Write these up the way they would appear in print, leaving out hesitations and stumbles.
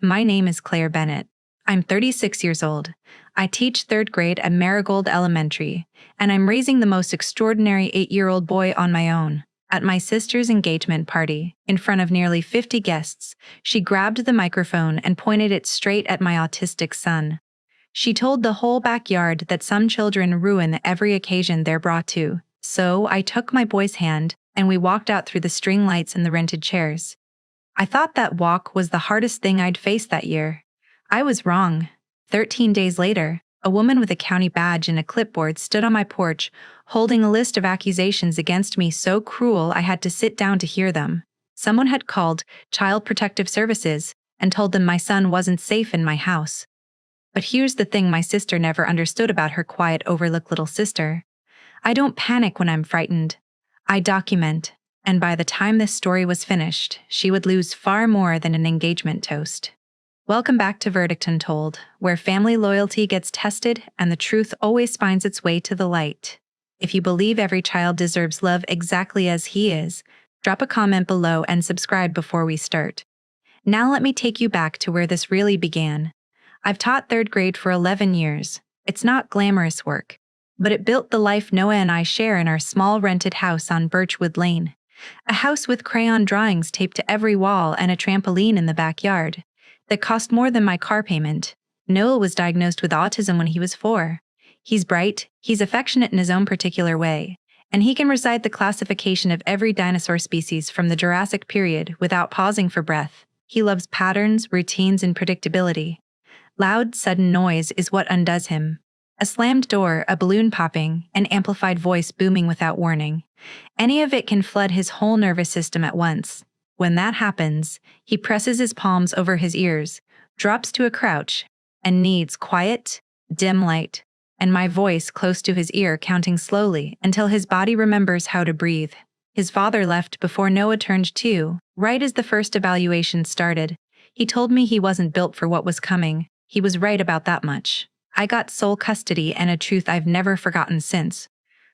My name is Claire Bennett. I'm 36 years old. I teach third grade at Marigold Elementary, and I'm raising the most extraordinary 8-year-old boy on my own. At my sister's engagement party, in front of nearly 50 guests, she grabbed the microphone and pointed it straight at my autistic son. She told the whole backyard that some children ruin every occasion they're brought to. So I took my boy's hand, and we walked out through the string lights and the rented chairs. I thought that walk was the hardest thing I'd faced that year. I was wrong. 13 days later, a woman with a county badge and a clipboard stood on my porch, holding a list of accusations against me so cruel I had to sit down to hear them. Someone had called Child Protective Services and told them my son wasn't safe in my house. But here's the thing my sister never understood about her quiet, overlooked little sister. I don't panic when I'm frightened. I document, and by the time this story was finished, she would lose far more than an engagement toast. Welcome back to Verdict Untold, where family loyalty gets tested and the truth always finds its way to the light. If you believe every child deserves love exactly as he is, drop a comment below and subscribe before we start. Now let me take you back to where this really began. I've taught third grade for 11 years. It's not glamorous work, but it built the life Noah and I share in our small rented house on Birchwood Lane. A house with crayon drawings taped to every wall and a trampoline in the backyard that cost more than my car payment. Noah was diagnosed with autism when he was 4. He's bright, he's affectionate in his own particular way, and he can recite the classification of every dinosaur species from the Jurassic period without pausing for breath. He loves patterns, routines, and predictability. Loud, sudden noise is what undoes him. A slammed door, a balloon popping, an amplified voice booming without warning. Any of it can flood his whole nervous system at once. When that happens, he presses his palms over his ears, drops to a crouch, and needs quiet, dim light, and my voice close to his ear counting slowly until his body remembers how to breathe. His father left before Noah turned 2, right as the first evaluation started. He told me he wasn't built for what was coming. He was right about that much. I got sole custody and a truth I've never forgotten since.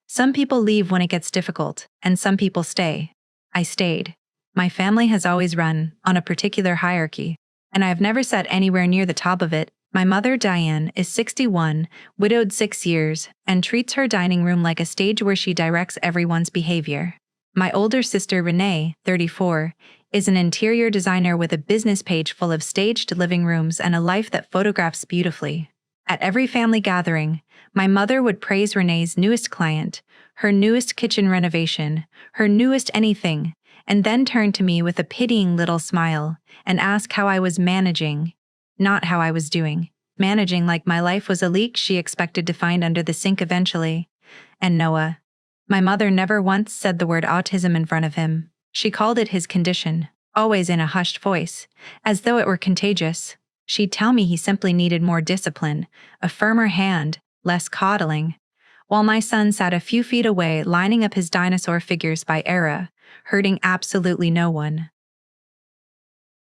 Some people leave when it gets difficult, and some people stay. I stayed. My family has always run on a particular hierarchy, and I have never sat anywhere near the top of it. My mother, Diane, is 61, widowed 6 years, and treats her dining room like a stage where she directs everyone's behavior. My older sister, Renee, 34, is an interior designer with a business page full of staged living rooms and a life that photographs beautifully. At every family gathering, my mother would praise Renee's newest client, her newest kitchen renovation, her newest anything, and then turn to me with a pitying little smile and ask how I was managing, not how I was doing. Managing like my life was a leak she expected to find under the sink eventually. And Noah. My mother never once said the word autism in front of him. She called it his condition, always in a hushed voice, as though it were contagious. She'd tell me he simply needed more discipline, a firmer hand, less coddling. While my son sat a few feet away lining up his dinosaur figures by era, hurting absolutely no one.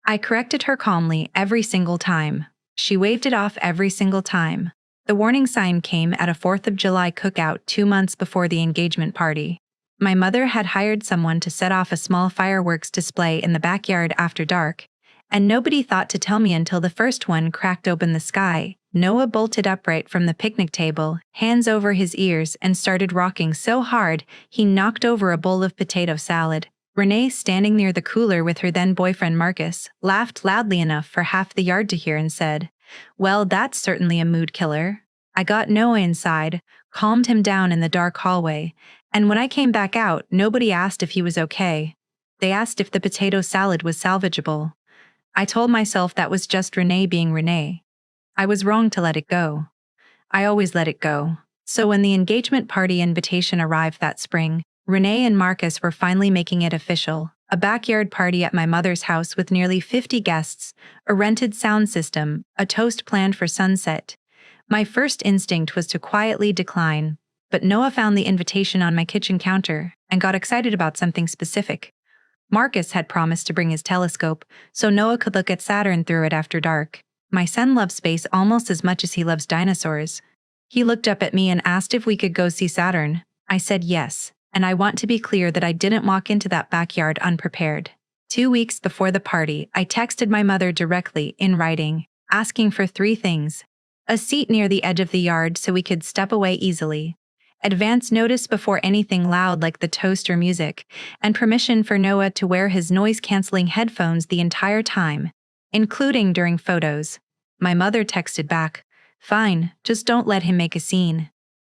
I corrected her calmly every single time. She waved it off every single time. The warning sign came at a 4th of July cookout 2 months before the engagement party. My mother had hired someone to set off a small fireworks display in the backyard after dark, and nobody thought to tell me until the first one cracked open the sky. Noah bolted upright from the picnic table, hands over his ears, and started rocking so hard he knocked over a bowl of potato salad. Renee, standing near the cooler with her then-boyfriend Marcus, laughed loudly enough for half the yard to hear and said, "Well, that's certainly a mood killer." I got Noah inside, calmed him down in the dark hallway, and when I came back out, nobody asked if he was okay. They asked if the potato salad was salvageable. I told myself that was just Renee being Renee. I was wrong to let it go. I always let it go. So when the engagement party invitation arrived that spring, Renee and Marcus were finally making it official. A backyard party at my mother's house with nearly 50 guests, a rented sound system, a toast planned for sunset. My first instinct was to quietly decline, but Noah found the invitation on my kitchen counter and got excited about something specific. Marcus had promised to bring his telescope so Noah could look at Saturn through it after dark. My son loves space almost as much as he loves dinosaurs. He looked up at me and asked if we could go see Saturn. I said yes, and I want to be clear that I didn't walk into that backyard unprepared. 2 weeks before the party, I texted my mother directly, in writing, asking for 3 things: a seat near the edge of the yard so we could step away easily, advance notice before anything loud like the toast or music, and permission for Noah to wear his noise-canceling headphones the entire time, including during photos. My mother texted back, "Fine, just don't let him make a scene."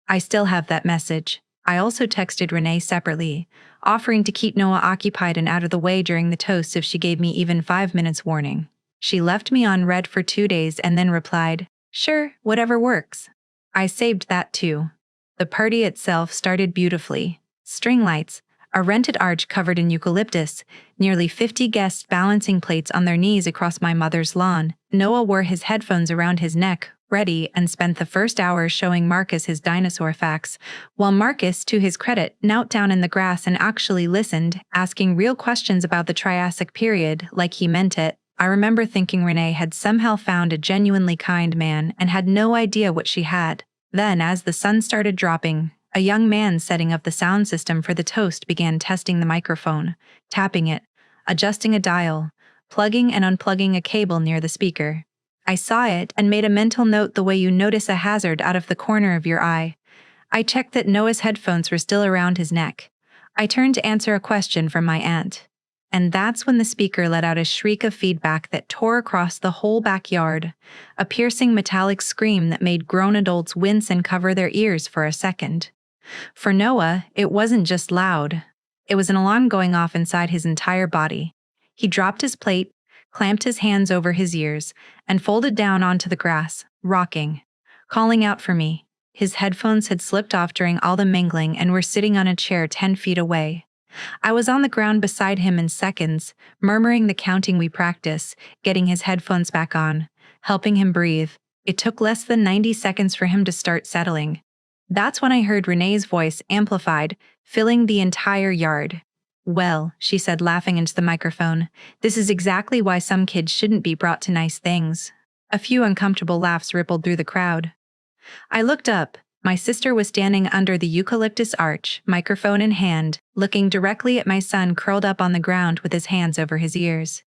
I still have that message. I also texted Renee separately, offering to keep Noah occupied and out of the way during the toast if she gave me even 5 minutes warning. She left me on read for 2 days and then replied, "Sure, whatever works." I saved that too. The party itself started beautifully. String lights, a rented arch covered in eucalyptus, nearly 50 guests balancing plates on their knees across my mother's lawn. Noah wore his headphones around his neck, ready, and spent the first hour showing Marcus his dinosaur facts, while Marcus, to his credit, knelt down in the grass and actually listened, asking real questions about the Triassic period, like he meant it. I remember thinking Renee had somehow found a genuinely kind man and had no idea what she had. Then, as the sun started dropping, a young man setting up the sound system for the toast began testing the microphone, tapping it, adjusting a dial, plugging and unplugging a cable near the speaker. I saw it and made a mental note the way you notice a hazard out of the corner of your eye. I checked that Noah's headphones were still around his neck. I turned to answer a question from my aunt. And that's when the speaker let out a shriek of feedback that tore across the whole backyard, a piercing metallic scream that made grown adults wince and cover their ears for a second. For Noah, it wasn't just loud. It was an alarm going off inside his entire body. He dropped his plate, clamped his hands over his ears, and folded down onto the grass, rocking, calling out for me. His headphones had slipped off during all the mingling and were sitting on a chair 10 feet away. I was on the ground beside him in seconds, murmuring the counting we practice, getting his headphones back on, helping him breathe. It took less than 90 seconds for him to start settling. That's when I heard Renee's voice amplified, filling the entire yard. "Well," she said, laughing into the microphone, "this is exactly why some kids shouldn't be brought to nice things." A few uncomfortable laughs rippled through the crowd. I looked up. My sister was standing under the eucalyptus arch, microphone in hand, looking directly at my son curled up on the ground with his hands over his ears.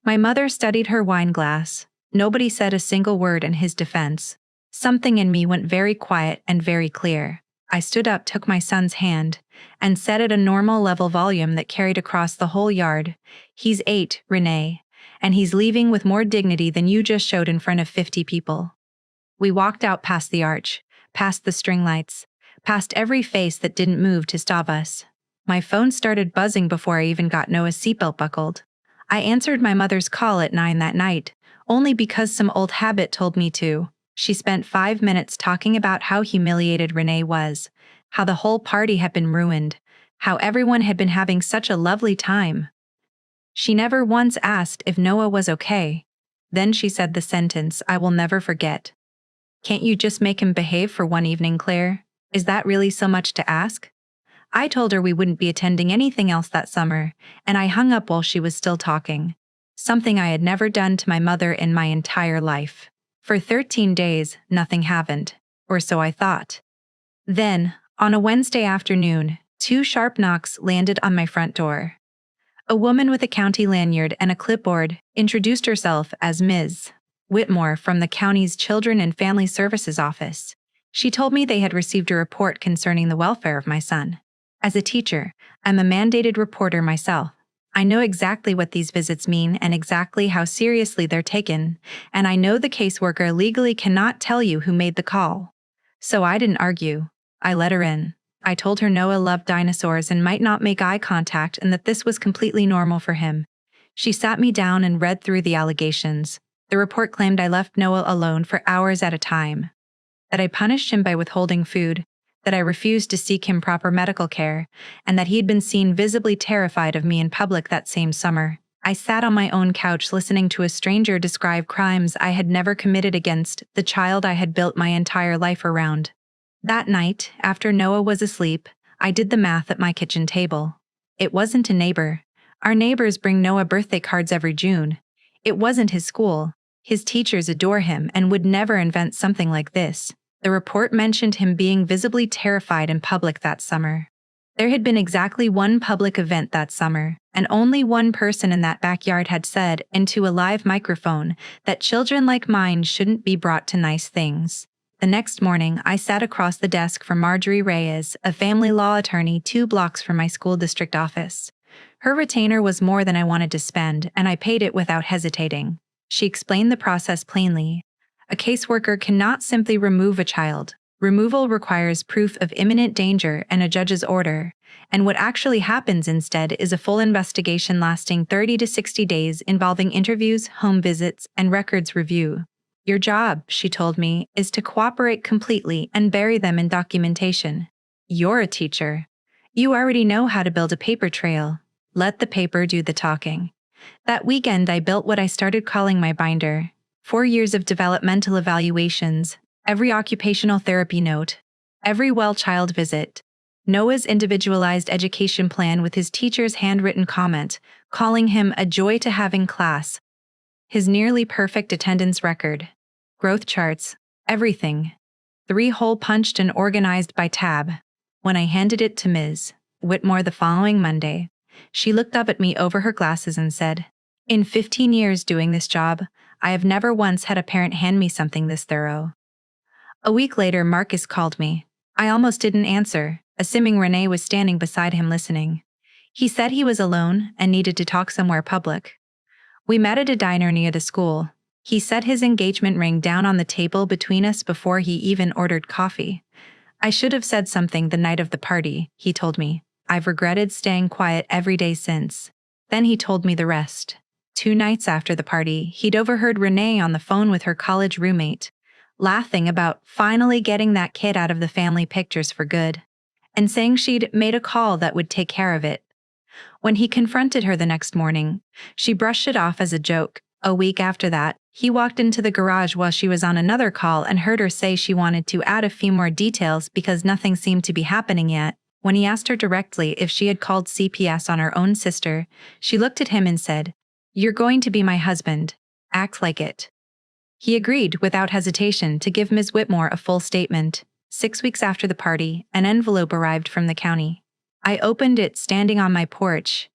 My mother studied her wine glass. Nobody said a single word in his defense. Something in me went very quiet and very clear. I stood up, took my son's hand, and said at a normal level volume that carried across the whole yard, "He's 8, Renee, and he's leaving with more dignity than you just showed in front of 50 people." We walked out past the arch, past the string lights, past every face that didn't move to stop us. My phone started buzzing before I even got Noah's seatbelt buckled. I answered my mother's call at 9 that night, only because some old habit told me to. She spent 5 minutes talking about how humiliated Renee was, how the whole party had been ruined, how everyone had been having such a lovely time. She never once asked if Noah was okay. Then she said the sentence I will never forget. "Can't you just make him behave for one evening, Claire? Is that really so much to ask?" I told her we wouldn't be attending anything else that summer, and I hung up while she was still talking. Something I had never done to my mother in my entire life. For 13 days, nothing happened, or so I thought. Then, on a Wednesday afternoon, 2 sharp knocks landed on my front door. A woman with a county lanyard and a clipboard introduced herself as Ms. Whitmore from the county's Children and Family Services office. She told me they had received a report concerning the welfare of my son. As a teacher, I'm a mandated reporter myself. I know exactly what these visits mean and exactly how seriously they're taken, and I know the caseworker legally cannot tell you who made the call. So I didn't argue. I let her in. I told her Noah loved dinosaurs and might not make eye contact and that this was completely normal for him. She sat me down and read through the allegations. The report claimed I left Noah alone for hours at a time, that I punished him by withholding food, that I refused to seek him proper medical care, and that he had been seen visibly terrified of me in public that same summer. I sat on my own couch listening to a stranger describe crimes I had never committed against the child I had built my entire life around. That night, after Noah was asleep, I did the math at my kitchen table. It wasn't a neighbor. Our neighbors bring Noah birthday cards every June. It wasn't his school. His teachers adore him and would never invent something like this. The report mentioned him being visibly terrified in public that summer. There had been exactly one public event that summer, and only one person in that backyard had said into a live microphone that children like mine shouldn't be brought to nice things. The next morning, I sat across the desk from Marjorie Reyes, a family law attorney 2 blocks from my school district office. Her retainer was more than I wanted to spend, and I paid it without hesitating. She explained the process plainly. A caseworker cannot simply remove a child. Removal requires proof of imminent danger and a judge's order, and what actually happens instead is a full investigation lasting 30 to 60 days involving interviews, home visits, and records review. Your job, she told me, is to cooperate completely and bury them in documentation. You're a teacher. You already know how to build a paper trail. Let the paper do the talking. That weekend, I built what I started calling my binder. 4 years of developmental evaluations, every occupational therapy note, every well child visit, Noah's individualized education plan with his teacher's handwritten comment, calling him a joy to have in class, his nearly perfect attendance record, growth charts, everything. 3 hole punched and organized by tab. When I handed it to Ms. Whitmore the following Monday, she looked up at me over her glasses and said, "In 15 years doing this job, I have never once had a parent hand me something this thorough." A week later, Marcus called me. I almost didn't answer, assuming Renee was standing beside him listening. He said he was alone and needed to talk somewhere public. We met at a diner near the school. He set his engagement ring down on the table between us before he even ordered coffee. "I should have said something the night of the party," he told me. "I've regretted staying quiet every day since." Then he told me the rest. 2 nights after the party, he'd overheard Renee on the phone with her college roommate, laughing about finally getting that kid out of the family pictures for good, and saying she'd made a call that would take care of it. When he confronted her the next morning, she brushed it off as a joke. A week after that, he walked into the garage while she was on another call and heard her say she wanted to add a few more details because nothing seemed to be happening yet. When he asked her directly if she had called CPS on her own sister, she looked at him and said, "You're going to be my husband. Act like it." He agreed without hesitation to give Ms. Whitmore a full statement. 6 weeks after the party, an envelope arrived from the county. I opened it standing on my porch,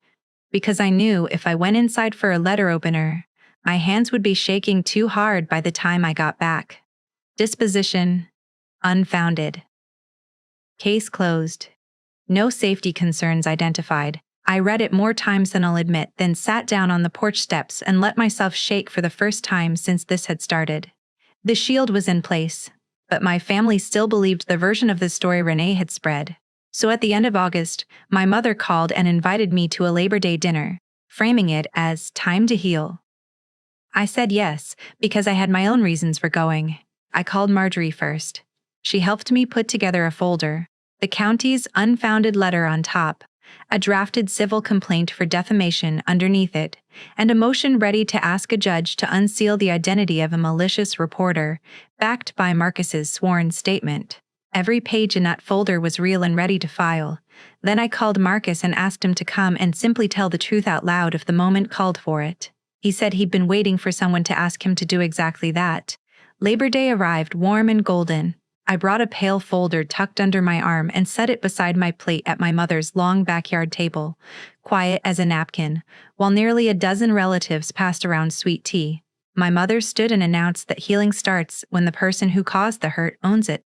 because I knew if I went inside for a letter opener, my hands would be shaking too hard by the time I got back. Disposition: unfounded. Case closed. No safety concerns identified. I read it more times than I'll admit, then sat down on the porch steps and let myself shake for the first time since this had started. The shield was in place, but my family still believed the version of the story Renee had spread. So at the end of August, my mother called and invited me to a Labor Day dinner, framing it as time to heal. I said yes, because I had my own reasons for going. I called Marjorie first. She helped me put together a folder, the county's unfounded letter on top, a drafted civil complaint for defamation underneath it, and a motion ready to ask a judge to unseal the identity of a malicious reporter, backed by Marcus's sworn statement. Every page in that folder was real and ready to file. Then I called Marcus and asked him to come and simply tell the truth out loud if the moment called for it. He said he'd been waiting for someone to ask him to do exactly that. Labor Day arrived warm and golden. I brought a pale folder tucked under my arm and set it beside my plate at my mother's long backyard table, quiet as a napkin, while nearly a dozen relatives passed around sweet tea. My mother stood and announced that healing starts when the person who caused the hurt owns it.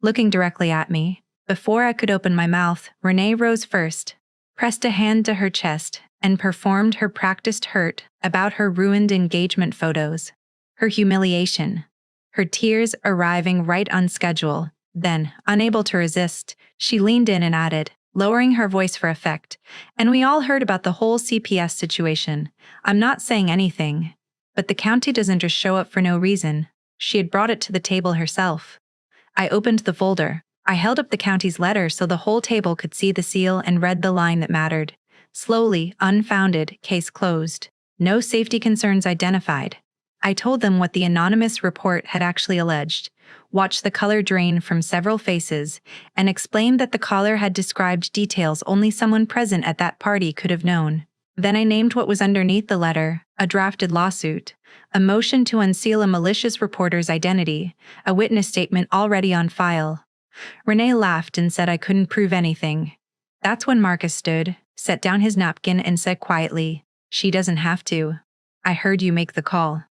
Looking directly at me, before I could open my mouth, Renee rose first, pressed a hand to her chest, and performed her practiced hurt about her ruined engagement photos, her humiliation, her tears arriving right on schedule. Then, unable to resist, she leaned in and added, lowering her voice for effect, "And we all heard about the whole CPS situation. I'm not saying anything, but the county doesn't just show up for no reason." She had brought it to the table herself. I opened the folder. I held up the county's letter so the whole table could see the seal and read the line that mattered. Slowly, unfounded, case closed. No safety concerns identified. I told them what the anonymous report had actually alleged, watched the color drain from several faces, and explained that the caller had described details only someone present at that party could have known. Then I named what was underneath the letter: a drafted lawsuit, a motion to unseal a malicious reporter's identity, a witness statement already on file. Renee laughed and said I couldn't prove anything. That's when Marcus stood, set down his napkin, and said quietly, "She doesn't have to. I heard you make the call."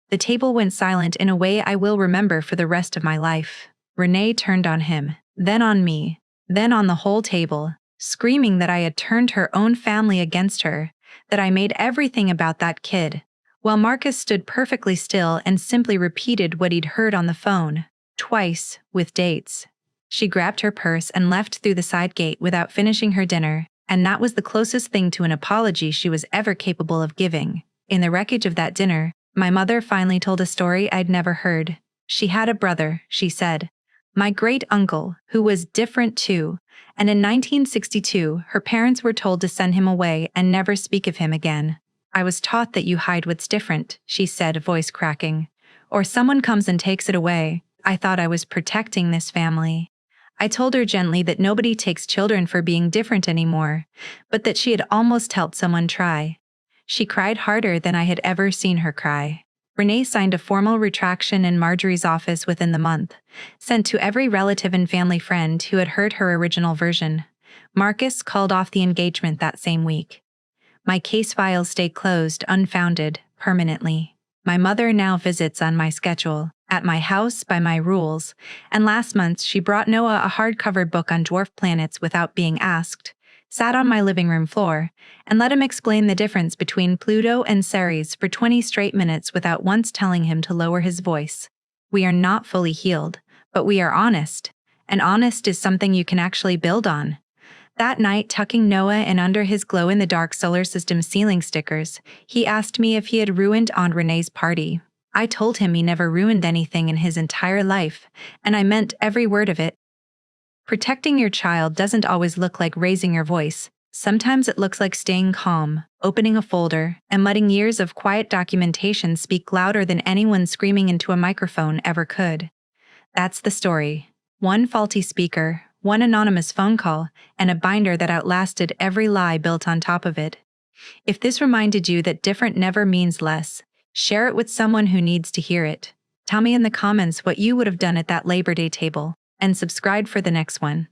The table went silent in a way I will remember for the rest of my life. Renee turned on him, then on me, then on the whole table, screaming that I had turned her own family against her, that I made everything about that kid, while Marcus stood perfectly still and simply repeated what he'd heard on the phone, twice, with dates. She grabbed her purse and left through the side gate without finishing her dinner, and that was the closest thing to an apology she was ever capable of giving. In the wreckage of that dinner, my mother finally told a story I'd never heard. She had a brother, she said, my great-uncle, who was different too, and in 1962 her parents were told to send him away and never speak of him again. "I was taught that you hide what's different," she said, voice cracking. "Or someone comes and takes it away. I thought I was protecting this family." I told her gently that nobody takes children for being different anymore, but that she had almost helped someone try. She cried harder than I had ever seen her cry. Renee signed a formal retraction in Marjorie's office within the month, sent to every relative and family friend who had heard her original version. Marcus called off the engagement that same week. My case files stayed closed, unfounded, permanently. My mother now visits on my schedule, at my house by my rules, and last month she brought Noah a hardcover book on dwarf planets without being asked, sat on my living room floor, and let him explain the difference between Pluto and Ceres for 20 straight minutes without once telling him to lower his voice. We are not fully healed, but we are honest, and honest is something you can actually build on. That night, tucking Noah in under his glow-in-the-dark solar system ceiling stickers, he asked me if he had ruined Aunt Renee's party. I told him he never ruined anything in his entire life, and I meant every word of it. Protecting your child doesn't always look like raising your voice. Sometimes it looks like staying calm, opening a folder, and letting years of quiet documentation speak louder than anyone screaming into a microphone ever could. That's the story. One faulty speaker, one anonymous phone call, and a binder that outlasted every lie built on top of it. If this reminded you that different never means less, share it with someone who needs to hear it. Tell me in the comments what you would have done at that Labor Day table, and subscribe for the next one.